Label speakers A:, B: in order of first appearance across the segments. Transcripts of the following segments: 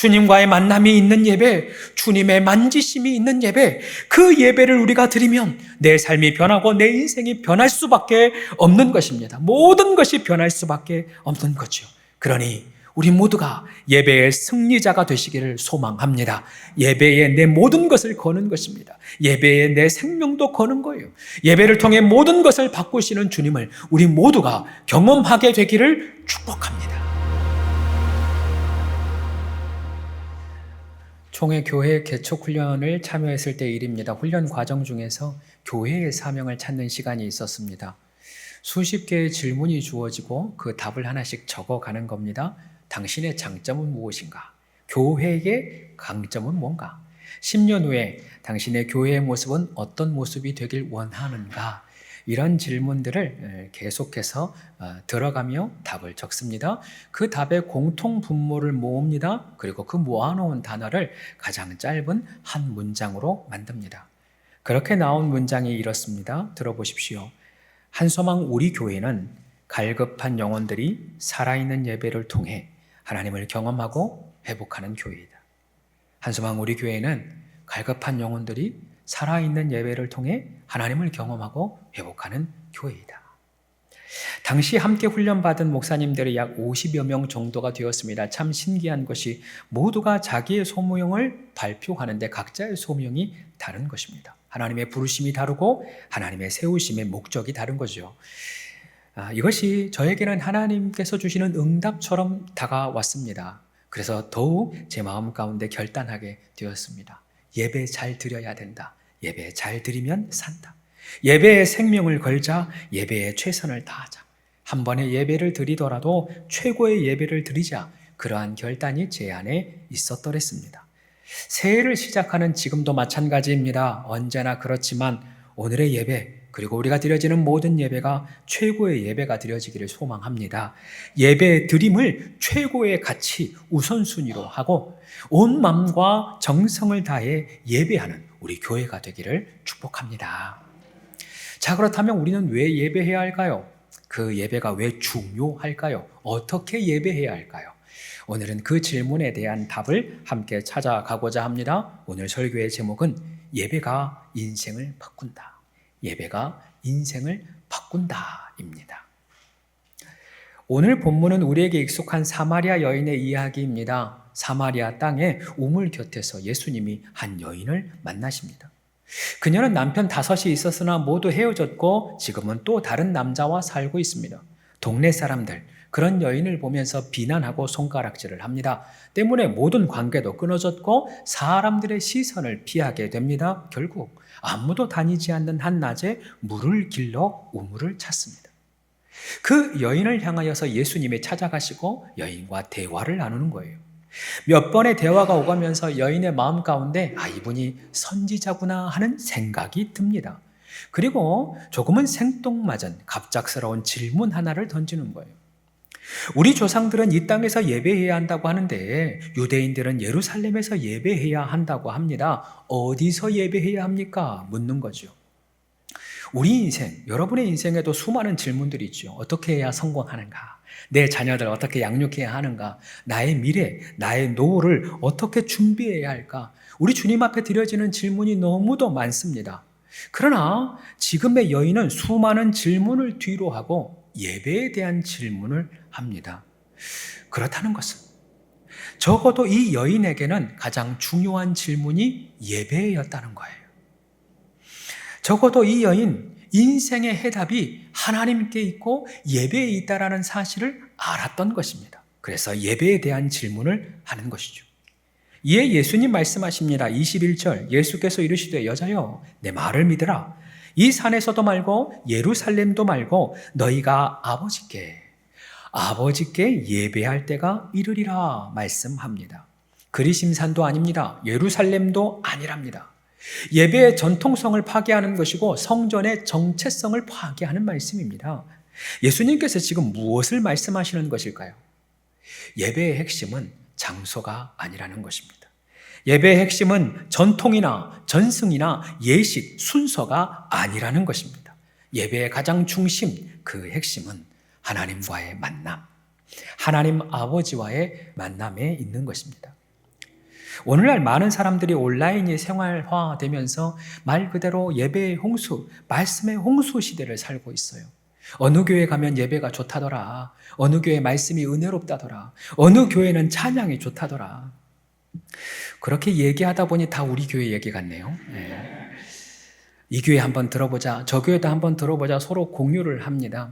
A: 주님과의 만남이 있는 예배, 주님의 만지심이 있는 예배, 그 예배를 우리가 드리면 내 삶이 변하고 내 인생이 변할 수밖에 없는 것입니다. 모든 것이 변할 수밖에 없는 거죠. 그러니 우리 모두가 예배의 승리자가 되시기를 소망합니다. 예배에 내 모든 것을 거는 것입니다. 예배에 내 생명도 거는 거예요. 예배를 통해 모든 것을 바꾸시는 주님을 우리 모두가 경험하게 되기를 축복합니다. 총회 교회 개척 훈련을 참여했을 때 일입니다. 훈련 과정 중에서 교회의 사명을 찾는 시간이 있었습니다. 수십 개의 질문이 주어지고 그 답을 하나씩 적어가는 겁니다. 당신의 장점은 무엇인가? 교회의 강점은 뭔가? 10년 후에 당신의 교회의 모습은 어떤 모습이 되길 원하는가? 이런 질문들을 계속해서 들어가며 답을 적습니다. 그 답의 공통 분모를 모읍니다. 그리고 그 모아놓은 단어를 가장 짧은 한 문장으로 만듭니다. 그렇게 나온 문장이 이렇습니다. 들어보십시오. 한소망 우리 교회는 갈급한 영혼들이 살아있는 예배를 통해 하나님을 경험하고 회복하는 교회이다. 한소망 우리 교회는 갈급한 영혼들이 살아있는 예배를 통해 하나님을 경험하고 회복하는 교회이다. 당시 함께 훈련받은 목사님들이 약 50여 명 정도가 되었습니다. 참 신기한 것이 모두가 자기의 소명을 발표하는데 각자의 소명이 다른 것입니다. 하나님의 부르심이 다르고 하나님의 세우심의 목적이 다른 거죠. 이것이 저에게는 하나님께서 주시는 응답처럼 다가왔습니다. 그래서 더욱 제 마음 가운데 결단하게 되었습니다. 예배 잘 드려야 된다. 예배 잘 드리면 산다. 예배에 생명을 걸자. 예배에 최선을 다하자. 한 번의 예배를 드리더라도 최고의 예배를 드리자. 그러한 결단이 제 안에 있었더랬습니다. 새해를 시작하는 지금도 마찬가지입니다. 언제나 그렇지만 오늘의 예배 그리고 우리가 드려지는 모든 예배가 최고의 예배가 드려지기를 소망합니다. 예배 드림을 최고의 가치 우선순위로 하고 온 마음과 정성을 다해 예배하는 우리 교회가 되기를 축복합니다. 자, 그렇다면 우리는 왜 예배해야 할까요? 그 예배가 왜 중요할까요? 어떻게 예배해야 할까요? 오늘은 그 질문에 대한 답을 함께 찾아가고자 합니다. 오늘 설교의 제목은 예배가 인생을 바꾼다. 예배가 인생을 바꾼다입니다. 오늘 본문은 우리에게 익숙한 사마리아 여인의 이야기입니다. 사마리아 땅에 우물 곁에서 예수님이 한 여인을 만나십니다. 그녀는 남편 5이 있었으나 모두 헤어졌고 지금은 또 다른 남자와 살고 있습니다. 동네 사람들 그런 여인을 보면서 비난하고 손가락질을 합니다. 때문에 모든 관계도 끊어졌고 사람들의 시선을 피하게 됩니다. 결국 아무도 다니지 않는 한낮에 물을 길러 우물을 찾습니다. 그 여인을 향하여서 예수님이 찾아가시고 여인과 대화를 나누는 거예요. 몇 번의 대화가 오가면서 여인의 마음 가운데 이분이 선지자구나 하는 생각이 듭니다. 그리고 조금은 생뚱맞은 갑작스러운 질문 하나를 던지는 거예요. 우리 조상들은 이 땅에서 예배해야 한다고 하는데 유대인들은 예루살렘에서 예배해야 한다고 합니다. 어디서 예배해야 합니까? 묻는 거죠. 우리 인생, 여러분의 인생에도 수많은 질문들이 있죠. 어떻게 해야 성공하는가? 내 자녀들 어떻게 양육해야 하는가? 나의 미래, 나의 노후를 어떻게 준비해야 할까? 우리 주님 앞에 드려지는 질문이 너무도 많습니다. 그러나 지금의 여인은 수많은 질문을 뒤로 하고 예배에 대한 질문을 합니다. 그렇다는 것은 적어도 이 여인에게는 가장 중요한 질문이 예배였다는 거예요. 적어도 이 여인 인생의 해답이 하나님께 있고 예배에 있다라는 사실을 알았던 것입니다. 그래서 예배에 대한 질문을 하는 것이죠. 이에 예수님 말씀하십니다. 21절 예수께서 이르시되 여자여 내 말을 믿으라. 이 산에서도 말고 예루살렘도 말고 너희가 아버지께 예배할 때가 이르리라 말씀합니다. 그리심산도 아닙니다. 예루살렘도 아니랍니다. 예배의 전통성을 파괴하는 것이고 성전의 정체성을 파괴하는 말씀입니다. 예수님께서 지금 무엇을 말씀하시는 것일까요? 예배의 핵심은 장소가 아니라는 것입니다. 예배의 핵심은 전통이나 전승이나 예식, 순서가 아니라는 것입니다. 예배의 가장 중심, 그 핵심은 하나님과의 만남, 하나님 아버지와의 만남에 있는 것입니다. 오늘날 많은 사람들이 온라인이 생활화되면서 말 그대로 예배의 홍수, 말씀의 홍수 시대를 살고 있어요. 어느 교회 가면 예배가 좋다더라. 어느 교회 말씀이 은혜롭다더라. 어느 교회는 찬양이 좋다더라. 그렇게 얘기하다 보니 다 우리 교회 얘기 같네요. 네. 이 교회 한번 들어보자, 저 교회도 한번 들어보자 서로 공유를 합니다.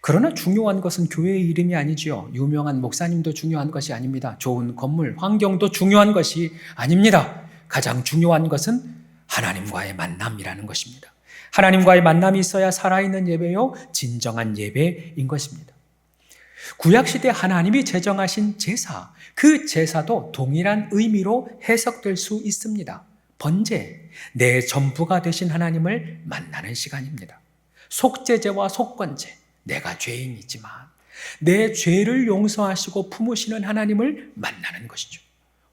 A: 그러나 중요한 것은 교회의 이름이 아니지요. 유명한 목사님도 중요한 것이 아닙니다. 좋은 건물, 환경도 중요한 것이 아닙니다. 가장 중요한 것은 하나님과의 만남이라는 것입니다. 하나님과의 만남이 있어야 살아있는 예배요, 진정한 예배인 것입니다. 구약시대 하나님이 제정하신 제사, 그 제사도 동일한 의미로 해석될 수 있습니다. 번제, 내 전부가 되신 하나님을 만나는 시간입니다. 속죄제와 속건제, 내가 죄인이지만 내 죄를 용서하시고 품으시는 하나님을 만나는 것이죠.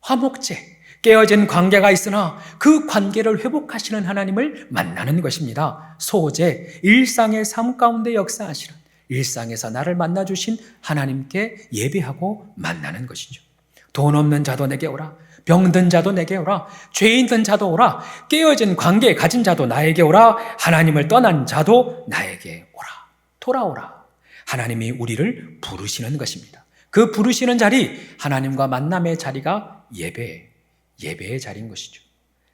A: 화목제, 깨어진 관계가 있으나 그 관계를 회복하시는 하나님을 만나는 것입니다. 소제, 일상의 삶 가운데 역사하시는, 일상에서 나를 만나주신 하나님께 예배하고 만나는 것이죠. 돈 없는 자도 내게 오라, 병든 자도 내게 오라, 죄 있는 자도 오라, 깨어진 관계 가진 자도 나에게 오라, 하나님을 떠난 자도 나에게 오라, 돌아오라. 하나님이 우리를 부르시는 것입니다. 그 부르시는 자리, 하나님과 만남의 자리가 예배의 자리인 것이죠.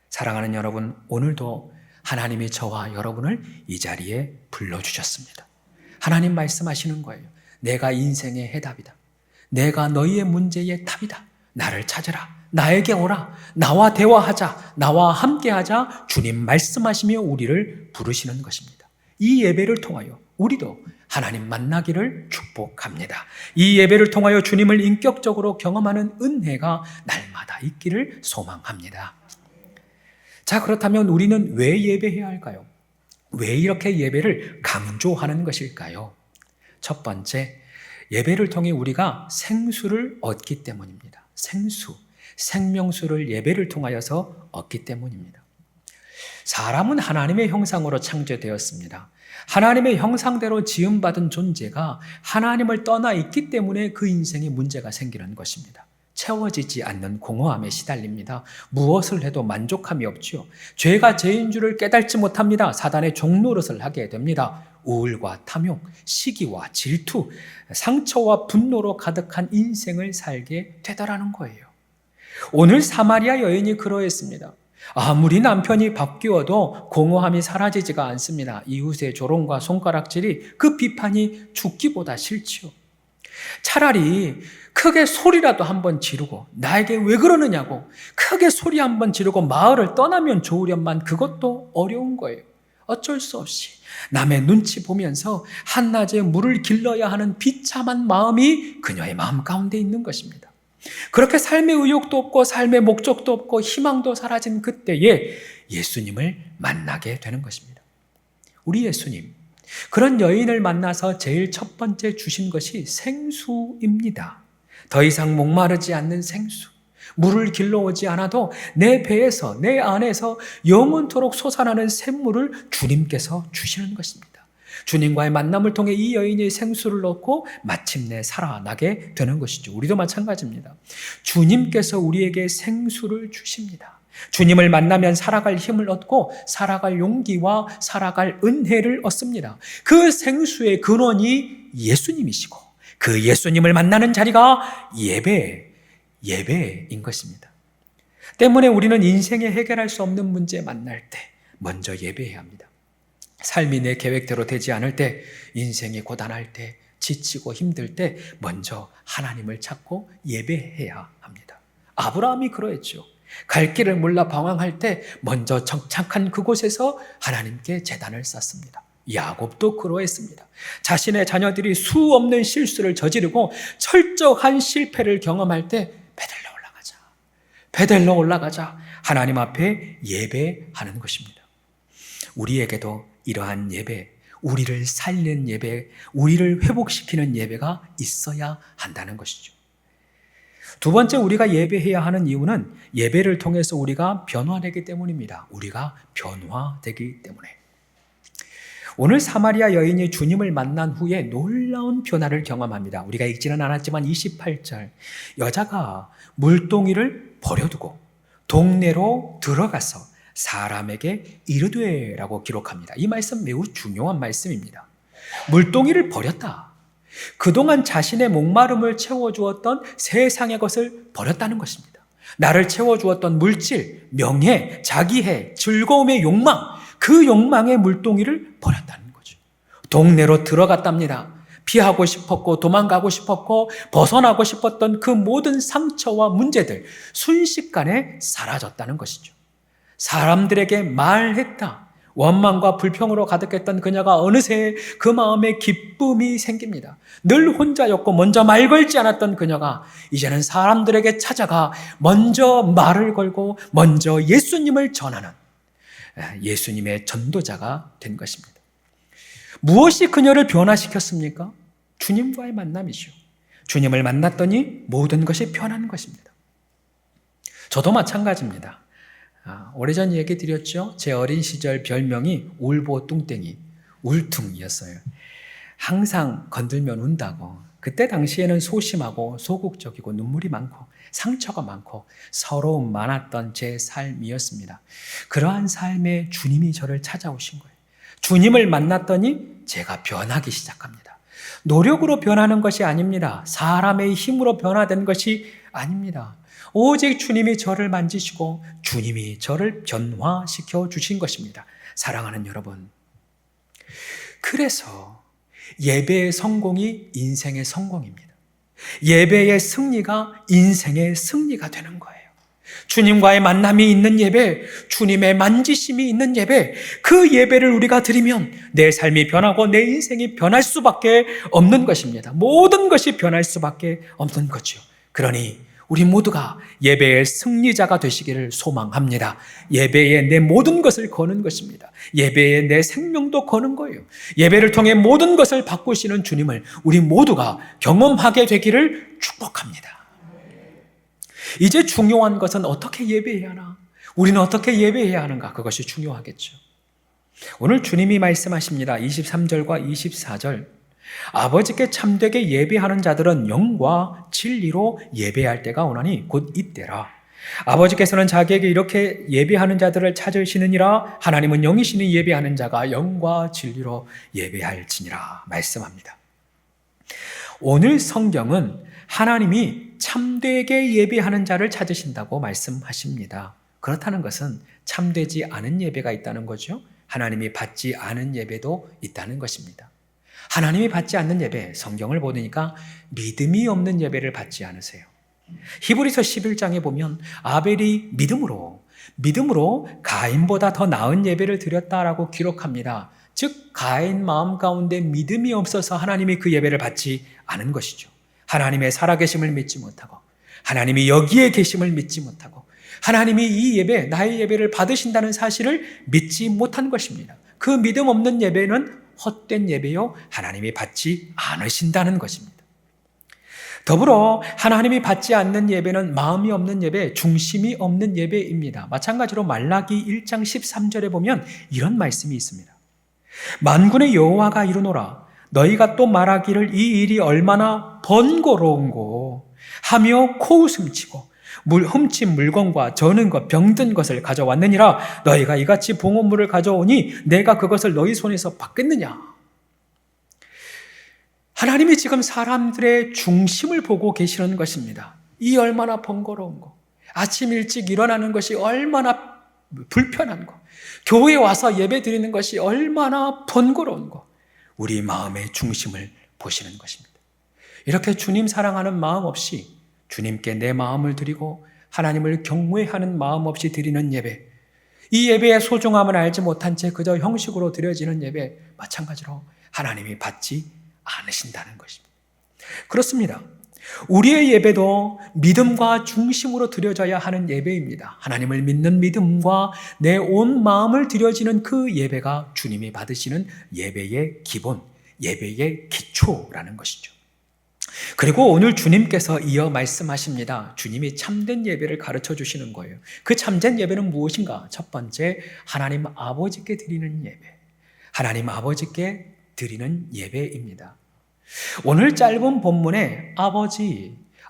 A: 사랑하는 여러분, 오늘도 하나님이 저와 여러분을 이 자리에 불러주셨습니다. 하나님 말씀하시는 거예요. 내가 인생의 해답이다. 내가 너희의 문제의 답이다. 나를 찾으라. 나에게 오라. 나와 대화하자. 나와 함께하자. 주님 말씀하시며 우리를 부르시는 것입니다. 이 예배를 통하여 우리도 하나님 만나기를 축복합니다. 이 예배를 통하여 주님을 인격적으로 경험하는 은혜가 날마다 있기를 소망합니다. 자, 그렇다면 우리는 왜 예배해야 할까요? 왜 이렇게 예배를 강조하는 것일까요? 첫 번째, 예배를 통해 우리가 생수를 얻기 때문입니다. 생명수를 예배를 통하여서 얻기 때문입니다. 사람은 하나님의 형상으로 창조되었습니다. 하나님의 형상대로 지음받은 존재가 하나님을 떠나 있기 때문에 그 인생에 문제가 생기는 것입니다. 채워지지 않는 공허함에 시달립니다. 무엇을 해도 만족함이 없지요. 죄가 죄인 줄을 깨닫지 못합니다. 사단의 종노릇을 하게 됩니다. 우울과 탐욕, 시기와 질투, 상처와 분노로 가득한 인생을 살게 되더라는 거예요. 오늘 사마리아 여인이 그러했습니다. 아무리 남편이 바뀌어도 공허함이 사라지지가 않습니다. 이웃의 조롱과 손가락질이 그 비판이 죽기보다 싫지요. 차라리 크게 소리라도 한번 지르고 나에게 왜 그러느냐고 크게 소리 한번 지르고 마을을 떠나면 좋으련만 그것도 어려운 거예요. 어쩔 수 없이 남의 눈치 보면서 한낮에 물을 길러야 하는 비참한 마음이 그녀의 마음 가운데 있는 것입니다. 그렇게 삶의 의욕도 없고 삶의 목적도 없고 희망도 사라진 그때에 예수님을 만나게 되는 것입니다. 우리 예수님, 그런 여인을 만나서 제일 첫 번째 주신 것이 생수입니다. 더 이상 목마르지 않는 생수. 물을 길러오지 않아도 내 배에서, 내 안에서 영원토록 솟아나는 샘물을 주님께서 주시는 것입니다. 주님과의 만남을 통해 이 여인이 생수를 얻고 마침내 살아나게 되는 것이죠. 우리도 마찬가지입니다. 주님께서 우리에게 생수를 주십니다. 주님을 만나면 살아갈 힘을 얻고 살아갈 용기와 살아갈 은혜를 얻습니다. 그 생수의 근원이 예수님이시고 그 예수님을 만나는 자리가 예배인 것입니다. 때문에 우리는 인생에 해결할 수 없는 문제 만날 때 먼저 예배해야 합니다. 삶이 내 계획대로 되지 않을 때, 인생이 고단할 때, 지치고 힘들 때 먼저 하나님을 찾고 예배해야 합니다. 아브라함이 그러했죠. 갈 길을 몰라 방황할 때 먼저 정착한 그곳에서 하나님께 제단을 쌓습니다. 야곱도 그러했습니다. 자신의 자녀들이 수 없는 실수를 저지르고 철저한 실패를 경험할 때 베델로 올라가자. 하나님 앞에 예배하는 것입니다. 우리에게도 이러한 예배, 우리를 살리는 예배, 우리를 회복시키는 예배가 있어야 한다는 것이죠. 두 번째, 우리가 예배해야 하는 이유는 예배를 통해서 우리가 변화되기 때문입니다. 우리가 변화되기 때문에. 오늘 사마리아 여인이 주님을 만난 후에 놀라운 변화를 경험합니다. 우리가 읽지는 않았지만 28절, 여자가 물동이를 버려두고 동네로 들어가서 사람에게 이르되라고 기록합니다. 이 말씀 매우 중요한 말씀입니다. 물동이를 버렸다. 그동안 자신의 목마름을 채워주었던 세상의 것을 버렸다는 것입니다. 나를 채워주었던 물질, 명예, 자기애, 즐거움의 욕망, 그 욕망의 물동이를 버렸다는 거죠. 동네로 들어갔답니다. 피하고 싶었고 도망가고 싶었고 벗어나고 싶었던 그 모든 상처와 문제들 순식간에 사라졌다는 것이죠. 사람들에게 말했다. 원망과 불평으로 가득했던 그녀가 어느새 그 마음에 기쁨이 생깁니다. 늘 혼자였고 먼저 말 걸지 않았던 그녀가 이제는 사람들에게 찾아가 먼저 말을 걸고 먼저 예수님을 전하는 예수님의 전도자가 된 것입니다. 무엇이 그녀를 변화시켰습니까? 주님과의 만남이죠. 주님을 만났더니 모든 것이 변한 것입니다. 저도 마찬가지입니다. 오래전 얘기 드렸죠. 제 어린 시절 별명이 울보 뚱땡이, 울퉁이었어요. 항상 건들면 운다고. 그때 당시에는 소심하고 소극적이고 눈물이 많고 상처가 많고 서러움 많았던 제 삶이었습니다. 그러한 삶에 주님이 저를 찾아오신 거예요. 주님을 만났더니 제가 변하기 시작합니다. 노력으로 변하는 것이 아닙니다. 사람의 힘으로 변화된 것이 아닙니다. 오직 주님이 저를 만지시고 주님이 저를 변화시켜 주신 것입니다. 사랑하는 여러분, 그래서 예배의 성공이 인생의 성공입니다. 예배의 승리가 인생의 승리가 되는 거예요. 주님과의 만남이 있는 예배, 주님의 만지심이 있는 예배, 그 예배를 우리가 드리면 내 삶이 변하고 내 인생이 변할 수밖에 없는 것입니다. 모든 것이 변할 수밖에 없는 거죠. 그러니 우리 모두가 예배의 승리자가 되시기를 소망합니다. 예배에 내 모든 것을 거는 것입니다. 예배에 내 생명도 거는 거예요. 예배를 통해 모든 것을 바꾸시는 주님을 우리 모두가 경험하게 되기를 축복합니다. 이제 중요한 것은 어떻게 예배해야 하나? 우리는 어떻게 예배해야 하는가? 그것이 중요하겠죠. 오늘 주님이 말씀하십니다. 23절과 24절. 아버지께 참되게 예배하는 자들은 영과 진리로 예배할 때가 오나니 곧 이때라. 아버지께서는 자기에게 이렇게 예배하는 자들을 찾으시느니라. 하나님은 영이시니 예배하는 자가 영과 진리로 예배할지니라 말씀합니다. 오늘 성경은 하나님이 참되게 예배하는 자를 찾으신다고 말씀하십니다. 그렇다는 것은 참되지 않은 예배가 있다는 거죠. 하나님이 받지 않은 예배도 있다는 것입니다. 하나님이 받지 않는 예배, 성경을 보니까 믿음이 없는 예배를 받지 않으세요. 히브리서 11장에 보면 아벨이 믿음으로 가인보다 더 나은 예배를 드렸다라고 기록합니다. 즉 가인 마음 가운데 믿음이 없어서 하나님이 그 예배를 받지 않은 것이죠. 하나님의 살아계심을 믿지 못하고 하나님이 여기에 계심을 믿지 못하고 하나님이 이 예배, 나의 예배를 받으신다는 사실을 믿지 못한 것입니다. 그 믿음 없는 예배는 헛된 예배요 하나님이 받지 않으신다는 것입니다. 더불어 하나님이 받지 않는 예배는 마음이 없는 예배, 중심이 없는 예배입니다. 마찬가지로 말라기 1장 13절에 보면 이런 말씀이 있습니다. 만군의 여호와가 이르노라 너희가 또 말하기를 이 일이 얼마나 번거로운고 하며 코웃음치고 훔친 물건과 저는 것 병든 것을 가져왔느니라. 너희가 이같이 봉헌물을 가져오니 내가 그것을 너희 손에서 받겠느냐. 하나님이 지금 사람들의 중심을 보고 계시는 것입니다. 이 얼마나 번거로운 거, 아침 일찍 일어나는 것이 얼마나 불편한 거, 교회에 와서 예배 드리는 것이 얼마나 번거로운 거, 우리 마음의 중심을 보시는 것입니다. 이렇게 주님 사랑하는 마음 없이 주님께 내 마음을 드리고 하나님을 경외하는 마음 없이 드리는 예배, 이 예배의 소중함을 알지 못한 채 그저 형식으로 드려지는 예배, 마찬가지로 하나님이 받지 않으신다는 것입니다. 그렇습니다. 우리의 예배도 믿음과 중심으로 드려져야 하는 예배입니다. 하나님을 믿는 믿음과 내 온 마음을 드려지는 그 예배가 주님이 받으시는 예배의 기본, 예배의 기초라는 것이죠. 그리고 오늘 주님께서 이어 말씀하십니다. 주님이 참된 예배를 가르쳐 주시는 거예요. 그 참된 예배는 무엇인가? 첫 번째, 하나님 아버지께 드리는 예배. 하나님 아버지께 드리는 예배입니다. 오늘 짧은 본문에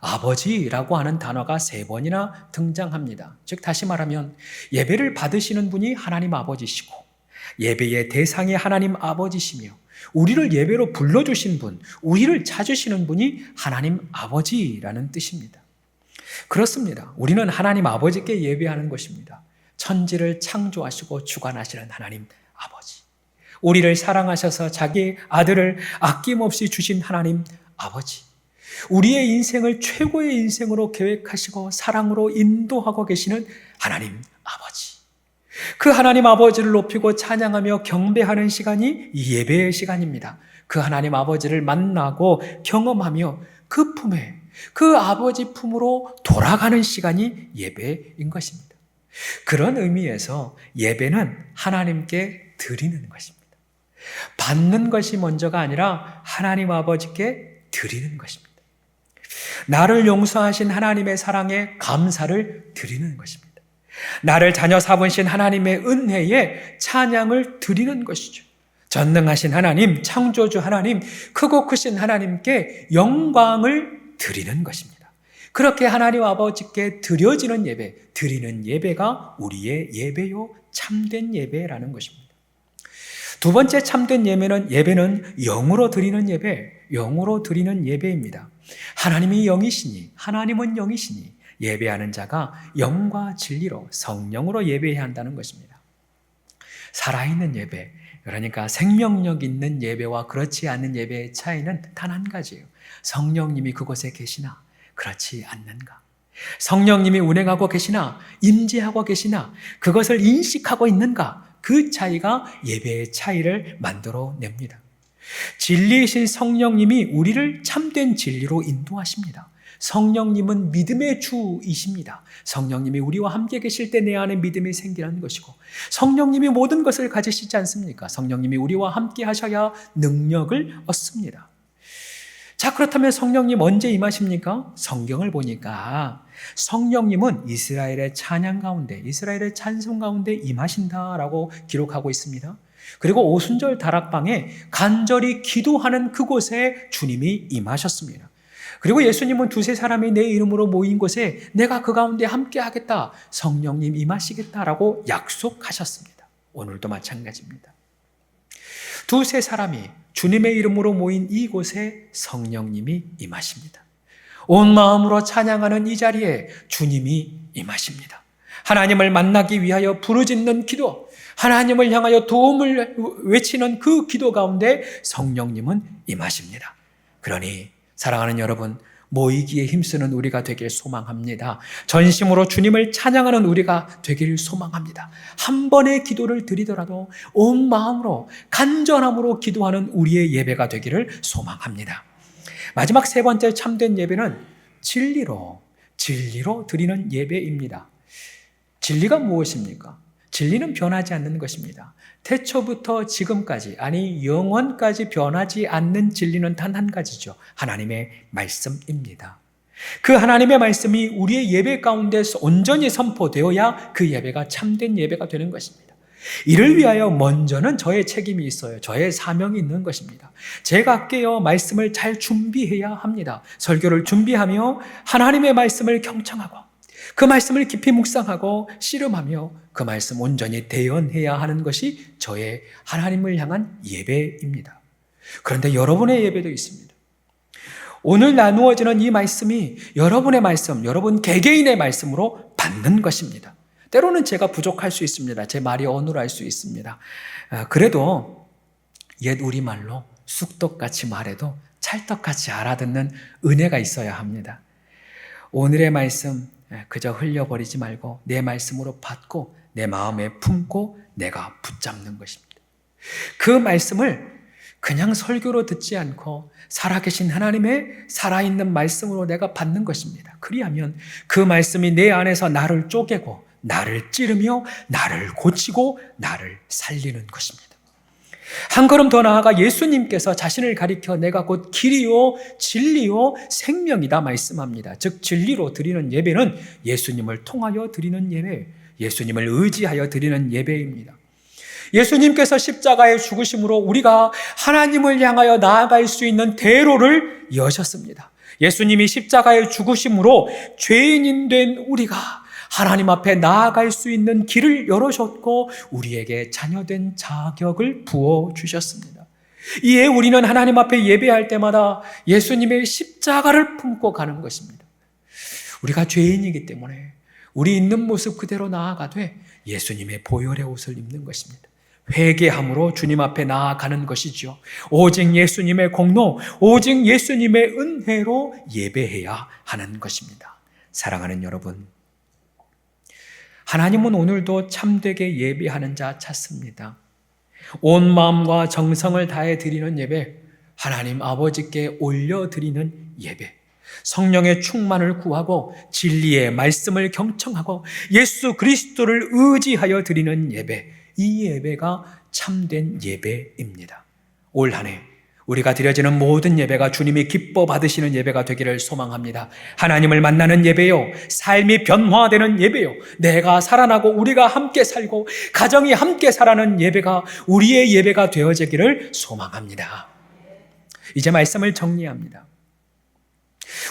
A: 아버지라고 하는 단어가 3번이나 등장합니다. 즉 다시 말하면 예배를 받으시는 분이 하나님 아버지시고 예배의 대상이 하나님 아버지시며 우리를 예배로 불러주신 분, 우리를 찾으시는 분이 하나님 아버지라는 뜻입니다. 그렇습니다. 우리는 하나님 아버지께 예배하는 것입니다. 천지를 창조하시고 주관하시는 하나님 아버지. 우리를 사랑하셔서 자기 아들을 아낌없이 주신 하나님 아버지. 우리의 인생을 최고의 인생으로 계획하시고 사랑으로 인도하고 계시는 하나님 아버지. 그 하나님 아버지를 높이고 찬양하며 경배하는 시간이 이 예배의 시간입니다. 그 하나님 아버지를 만나고 경험하며 그 품에, 그 아버지 품으로 돌아가는 시간이 예배인 것입니다. 그런 의미에서 예배는 하나님께 드리는 것입니다. 받는 것이 먼저가 아니라 하나님 아버지께 드리는 것입니다. 나를 용서하신 하나님의 사랑에 감사를 드리는 것입니다. 나를 자녀 삼으신 하나님의 은혜에 찬양을 드리는 것이죠. 전능하신 하나님, 창조주 하나님, 크고 크신 하나님께 영광을 드리는 것입니다. 그렇게 하나님 아버지께 드려지는 예배, 드리는 예배가 우리의 예배요, 참된 예배라는 것입니다. 두 번째 참된 예배는 영으로 드리는 예배, 영으로 드리는 예배입니다. 하나님이 영이시니, 하나님은 영이시니 예배하는 자가 영과 진리로 성령으로 예배해야 한다는 것입니다. 살아있는 예배, 그러니까 생명력 있는 예배와 그렇지 않은 예배의 차이는 단 한 가지예요. 성령님이 그곳에 계시나 그렇지 않는가? 성령님이 운행하고 계시나 임재하고 계시나 그것을 인식하고 있는가? 그 차이가 예배의 차이를 만들어냅니다. 진리이신 성령님이 우리를 참된 진리로 인도하십니다. 성령님은 믿음의 주이십니다. 성령님이 우리와 함께 계실 때 내 안에 믿음이 생기는 것이고 성령님이 모든 것을 가지시지 않습니까? 성령님이 우리와 함께 하셔야 능력을 얻습니다. 자, 그렇다면 성령님 언제 임하십니까? 성경을 보니까 성령님은 이스라엘의 찬양 가운데, 이스라엘의 찬송 가운데 임하신다라고 기록하고 있습니다. 그리고 오순절 다락방에 간절히 기도하는 그곳에 주님이 임하셨습니다. 그리고 예수님은 두세 사람이 내 이름으로 모인 곳에 내가 그 가운데 함께 하겠다, 성령님 임하시겠다라고 약속하셨습니다. 오늘도 마찬가지입니다. 두세 사람이 주님의 이름으로 모인 이곳에 성령님이 임하십니다. 온 마음으로 찬양하는 이 자리에 주님이 임하십니다. 하나님을 만나기 위하여 부르짖는 기도, 하나님을 향하여 도움을 외치는 그 기도 가운데 성령님은 임하십니다. 그러니 사랑하는 여러분, 모이기에 힘쓰는 우리가 되길 소망합니다. 전심으로 주님을 찬양하는 우리가 되길 소망합니다. 한 번의 기도를 드리더라도 온 마음으로 간절함으로 기도하는 우리의 예배가 되기를 소망합니다. 마지막 세 번째 참된 예배는 진리로 드리는 예배입니다. 진리가 무엇입니까? 진리는 변하지 않는 것입니다. 태초부터 지금까지, 아니 영원까지 변하지 않는 진리는 단 한 가지죠. 하나님의 말씀입니다. 그 하나님의 말씀이 우리의 예배 가운데서 온전히 선포되어야 그 예배가 참된 예배가 되는 것입니다. 이를 위하여 먼저는 저의 책임이 있어요. 저의 사명이 있는 것입니다. 제가 깨어 말씀을 잘 준비해야 합니다. 설교를 준비하며 하나님의 말씀을 경청하고 그 말씀을 깊이 묵상하고 씨름하며 그 말씀 온전히 대언해야 하는 것이 저의 하나님을 향한 예배입니다. 그런데 여러분의 예배도 있습니다. 오늘 나누어지는 이 말씀이 여러분의 말씀, 여러분 개개인의 말씀으로 받는 것입니다. 때로는 제가 부족할 수 있습니다. 제 말이 어눌할 수 있습니다. 그래도 옛 우리말로 쑥떡같이 말해도 찰떡같이 알아듣는 은혜가 있어야 합니다. 오늘의 말씀 그저 흘려버리지 말고 내 말씀으로 받고 내 마음에 품고 내가 붙잡는 것입니다. 그 말씀을 그냥 설교로 듣지 않고 살아계신 하나님의 살아있는 말씀으로 내가 받는 것입니다. 그리하면 그 말씀이 내 안에서 나를 쪼개고 나를 찌르며 나를 고치고 나를 살리는 것입니다. 한 걸음 더 나아가 예수님께서 자신을 가리켜 내가 곧 길이요 진리요 생명이다 말씀합니다. 즉 진리로 드리는 예배는 예수님을 통하여 드리는 예배, 예수님을 의지하여 드리는 예배입니다. 예수님께서 십자가의 죽으심으로 우리가 하나님을 향하여 나아갈 수 있는 대로를 여셨습니다. 예수님이 십자가의 죽으심으로 죄인인 된 우리가 하나님 앞에 나아갈 수 있는 길을 열어줬고 우리에게 자녀된 자격을 부어주셨습니다. 이에 우리는 하나님 앞에 예배할 때마다 예수님의 십자가를 품고 가는 것입니다. 우리가 죄인이기 때문에 우리 있는 모습 그대로 나아가되 예수님의 보혈의 옷을 입는 것입니다. 회개함으로 주님 앞에 나아가는 것이지요. 오직 예수님의 공로, 오직 예수님의 은혜로 예배해야 하는 것입니다. 사랑하는 여러분, 하나님은 오늘도 참되게 예배하는 자 찾습니다. 온 마음과 정성을 다해 드리는 예배, 하나님 아버지께 올려드리는 예배, 성령의 충만을 구하고 진리의 말씀을 경청하고 예수 그리스도를 의지하여 드리는 예배, 이 예배가 참된 예배입니다. 올 한 해 우리가 드려지는 모든 예배가 주님이 기뻐 받으시는 예배가 되기를 소망합니다. 하나님을 만나는 예배요, 삶이 변화되는 예배요, 내가 살아나고 우리가 함께 살고 가정이 함께 살아가는 예배가 우리의 예배가 되어지기를 소망합니다. 이제 말씀을 정리합니다.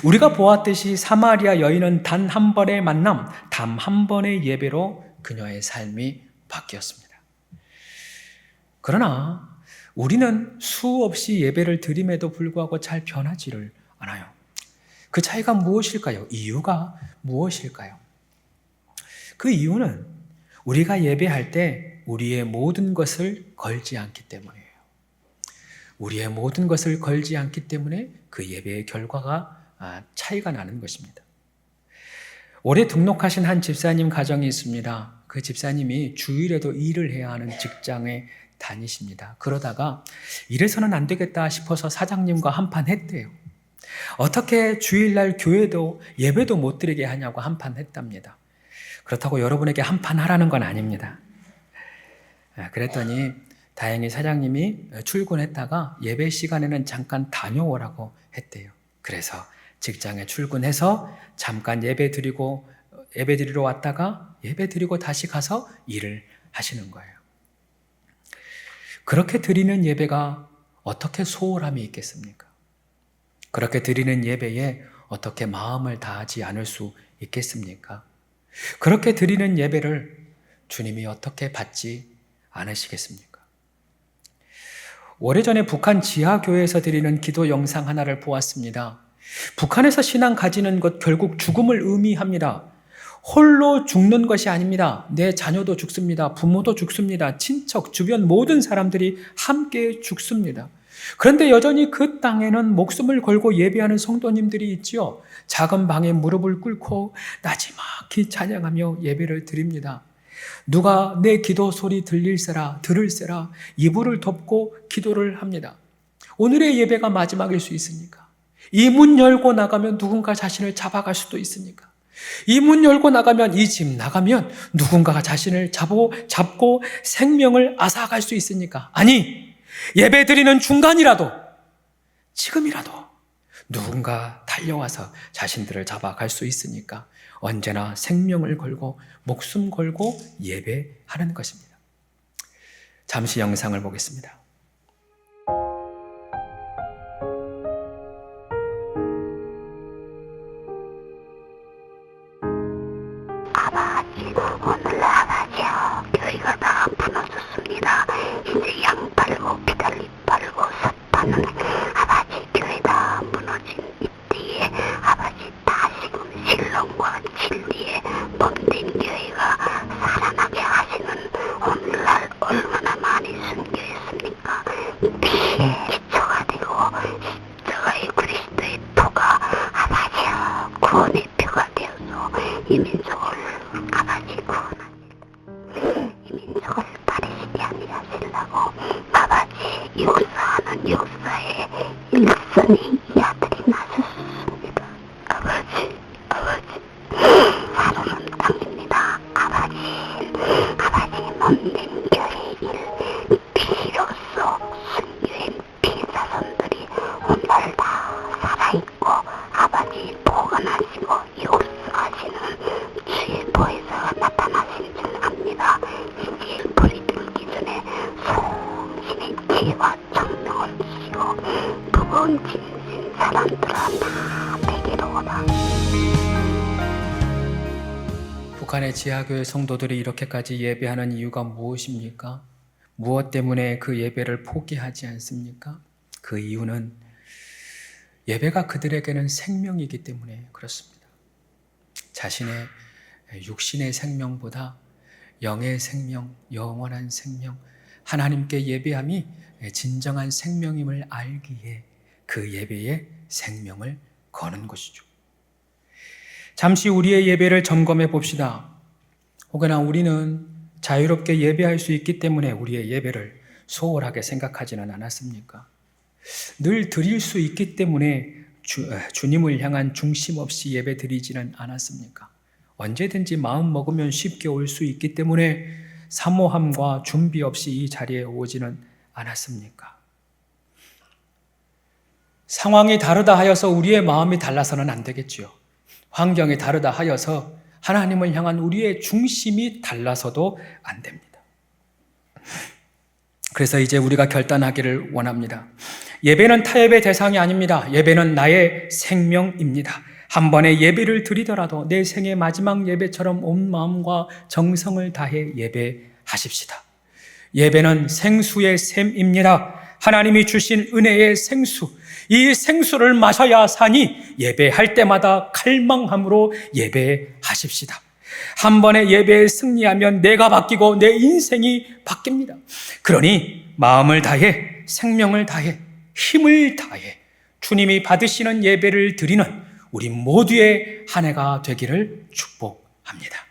A: 우리가 보았듯이 사마리아 여인은 단 한 번의 만남, 단 한 번의 예배로 그녀의 삶이 바뀌었습니다. 그러나 우리는 수없이 예배를 드림에도 불구하고 잘 변하지를 않아요. 그 차이가 무엇일까요? 이유가 무엇일까요? 그 이유는 우리가 예배할 때 우리의 모든 것을 걸지 않기 때문이에요. 우리의 모든 것을 걸지 않기 때문에 그 예배의 결과가 차이가 나는 것입니다. 올해 등록하신 한 집사님 가정이 있습니다. 그 집사님이 주일에도 일을 해야 하는 직장에 다니십니다. 그러다가 이래서는 안 되겠다 싶어서 사장님과 한판 했대요. 어떻게 주일날 교회도 예배도 못 드리게 하냐고 한판 했답니다. 그렇다고 여러분에게 한판 하라는 건 아닙니다. 그랬더니 다행히 사장님이 출근했다가 예배 시간에는 잠깐 다녀오라고 했대요. 그래서 직장에 출근해서 잠깐 예배 드리러 왔다가 예배 드리고 다시 가서 일을 하시는 거예요. 그렇게 드리는 예배가 어떻게 소홀함이 있겠습니까? 그렇게 드리는 예배에 어떻게 마음을 다하지 않을 수 있겠습니까? 그렇게 드리는 예배를 주님이 어떻게 받지 않으시겠습니까? 오래전에 북한 지하교회에서 드리는 기도 영상 하나를 보았습니다. 북한에서 신앙 가지는 것 결국 죽음을 의미합니다. 홀로 죽는 것이 아닙니다. 내 자녀도 죽습니다. 부모도 죽습니다. 친척, 주변 모든 사람들이 함께 죽습니다. 그런데 여전히 그 땅에는 목숨을 걸고 예배하는 성도님들이 있지요. 작은 방에 무릎을 꿇고 나지막히 찬양하며 예배를 드립니다. 누가 내 기도 소리 들을세라 이불을 덮고 기도를 합니다. 오늘의 예배가 마지막일 수 있습니까? 이 문 열고 나가면 누군가 자신을 잡아갈 수도 있습니까? 이 문 열고 나가면, 이 집 나가면 누군가가 자신을 잡고 생명을 앗아갈 수 있습니까? 아니, 예배 드리는 중간이라도, 지금이라도 누군가 달려와서 자신들을 잡아갈 수 있으니까 언제나 생명을 걸고 목숨 걸고 예배하는 것입니다. 잠시 영상을 보겠습니다.
B: 오늘 아버지요, 교회가 다 무너졌습니다. 이제 양 팔고 비달리 팔고 삽 파는 아버지 교회 다 무너진 이때에 아버지 다시금 신령과 진리에 몸된 교회가 살아나게 하시는 오늘날 얼마나 많이 순교했습니까? 피에 기초가 되고 십자가의 그리스도의 표가 아버지요, 구원의 표가 되어서 이 민족을 아버지 구원하시고 이 민족을 버리시지 아니하시려고 아버지 역사하는 역사에 일선이 이 아들이 나셨습니다. 아버지 사로는 땅입니다. 아버지 몸된 교회의 일 피로써 순교인 피자손들이 오늘 다 살아있고 아버지 보관하시고 역사하시는 주의 보혜사
A: 북한의 지하교회 성도들이 이렇게까지 예배하는 이유가 무엇입니까? 무엇 때문에 그 예배를 포기하지 않습니까? 그 이유는 예배가 그들에게는 생명이기 때문에 그렇습니다. 자신의 육신의 생명보다 영의 생명, 영원한 생명, 하나님께 예배함이 진정한 생명임을 알기에 그 예배에 생명을 거는 것이죠. 잠시 우리의 예배를 점검해 봅시다. 혹여나 우리는 자유롭게 예배할 수 있기 때문에 우리의 예배를 소홀하게 생각하지는 않았습니까? 늘 드릴 수 있기 때문에 주님을 향한 중심 없이 예배 드리지는 않았습니까? 언제든지 마음 먹으면 쉽게 올 수 있기 때문에 사모함과 준비 없이 이 자리에 오지는 않았습니까? 상황이 다르다 하여서 우리의 마음이 달라서는 안 되겠지요. 환경이 다르다 하여서 하나님을 향한 우리의 중심이 달라서도 안 됩니다. 그래서 이제 우리가 결단하기를 원합니다. 예배는 타협의 대상이 아닙니다. 예배는 나의 생명입니다. 한 번의 예배를 드리더라도 내 생의 마지막 예배처럼 온 마음과 정성을 다해 예배하십시다. 예배는 생수의 샘입니다. 하나님이 주신 은혜의 생수, 이 생수를 마셔야 사니 예배할 때마다 갈망함으로 예배하십시다. 한 번의 예배에 승리하면 내가 바뀌고 내 인생이 바뀝니다. 그러니 마음을 다해, 생명을 다해, 힘을 다해 주님이 받으시는 예배를 드리는 우리 모두의 한 해가 되기를 축복합니다.